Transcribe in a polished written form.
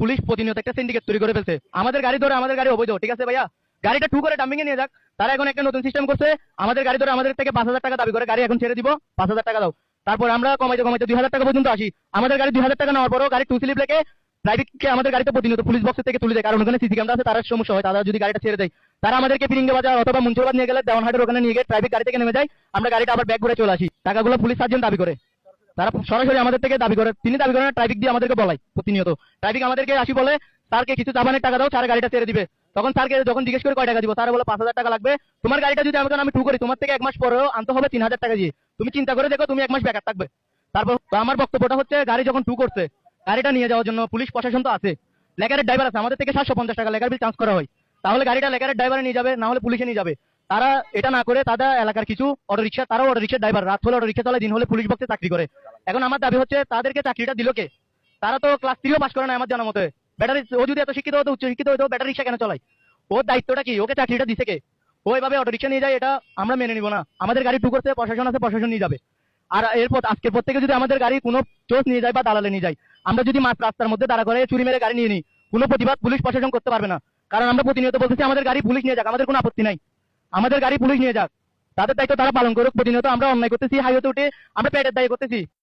Police প্রতিনিয়ত একটা syndicate তৈরি করে ফেলছে। আমাদের গাড়ি ধরে আমাদের গাড়ি অবৈধ, ঠিক আছে ভাইয়া, গাড়িটা টু করে ডাম্পিং এ নিয়ে যাক। তারা এখন একটা নতুন সিস্টেম করছে, আমাদের গাড়ি ধরে আমাদের থেকে 5,000 টাকা দাবি করে, গাড়ি এখন ছেড়ে দিব, 5,000 টাকা দাও। তারপর আমরা কমাইতে কমাইতে 2,000 টাকা পর্যন্ত আসি। আমাদের গাড়ি 2,000 টাকা নেওয়ার পরও গাড়ি টু স্লিপ লেগে ড্রাইভিংকে আমাদের গাড়িতে প্রতিনিয়ত পুলিশ বক্স থেকে তুলে দেয়, কারণ ওখানে সিসি ক্যামেরা আছে, তার সমস্যা হয়, তারা যদি গাড়িটা ছেড়ে দেয় তারা আমাদেরকে ফিরিঙ্গে বাজার অথবা মুন্সিপাল নিয়ে গেলে দেওয়ানহাটের ওখানে নিয়ে গিয়ে ট্রাফিক গাড়ি থেকে নেমে যায়, আমরা গাড়িটা আবার ব্যাক করে চলে আসি। টাকাগুলো পুলিশ সার্জন দাবি করে, তারা সরাসরি আমাদের থেকে দাবি করে, তিনি দাবি করেন ট্রাফিক দিয়ে আমাদেরকে বলাই প্রতিনিয়ত। ট্রাফিক আমাদেরকে আসি বলে স্যারকে কিছু চাবানের টাকা দাও, স্যার গাড়িটা ছেড়ে দিবে। তখন স্যারকে যখন জিজ্ঞেস করে কয় টাকা দিব, স্যার বলে 5,000 টাকা লাগবে। তোমার গাড়িটা যদি আমি টু করি, তোমার থেকে 1 মাস পরেও আনতে হবে 3,000 টাকা দিয়ে। তুমি চিন্তা করে দেখো, তুমি 1 মাস বেকার থাকবে। তারপর তো আমার বক্তব্যটা হচ্ছে, গাড়ি যখন টু করছে, গাড়িটা নিয়ে যাওয়ার জন্য পুলিশ প্রশাসন তো আছে, লেকারের ড্রাইভার আছে, আমাদের থেকে 750 টাকা লেকার বিল চার্জ করা হয়। তাহলে গাড়িটা লেকারের ড্রাইভারে নিয়ে যাবে, না হলে পুলিশে নিয়ে যাবে। তারা এটা না করে তাদের এলাকার কিছু অটোরিকশা, তারাও অটোরিকশার ড্রাইভার, রাত হলে অটোরিকশা চালায়, দিন হলে পুলিশ বক্সে চাকরি করে। এখন আমার দাবি হচ্ছে, তাদেরকে চাকরিটা দিল কে? তারা তো ক্লাস 3ও পাস করে না আমার জানা মতে। ব্যাটারি, ও যদি এত শিক্ষিত হতো, উচ্চ শিক্ষিত হতো, ব্যাটারি রিক্সা কেন চালায়? ওর দায়িত্বটা কি? ওকে চাকরিটা দিছে কে? ও এভাবে অটোরিকশা নিয়ে যায়, এটা আমরা মেনে নিব না। আমাদের গাড়ি টু করতে প্রশাসন আছে, প্রশাসন নিয়ে যাবে। আর এরপর আজকের পর থেকে যদি আমাদের গাড়ি কোনো চোষ নিয়ে যায় বা দালালে নিয়ে যায়, আমরা যদি মাঝ রাস্তার মধ্যে দাঁড়া করে চুরি মেরে গাড়ি নিয়ে নিই, কোনো প্রতিবাদ পুলিশ প্রশাসন করতে পারবে না। কারণ আমরা প্রতিনিয়ত বলতেছি, আমাদের গাড়ি পুলিশ নিয়ে যাক, আমাদের কোনো আপত্তি নাই, আমাদের গাড়ি পুলিশ নিয়ে যাক, তাদের দায়িত্ব তারা পালন করুক। প্রতিনিয়ত আমরা অন্যায় করতেছি, হাইওয়েতে উঠে আমরা পেটের দায়ী করতেছি।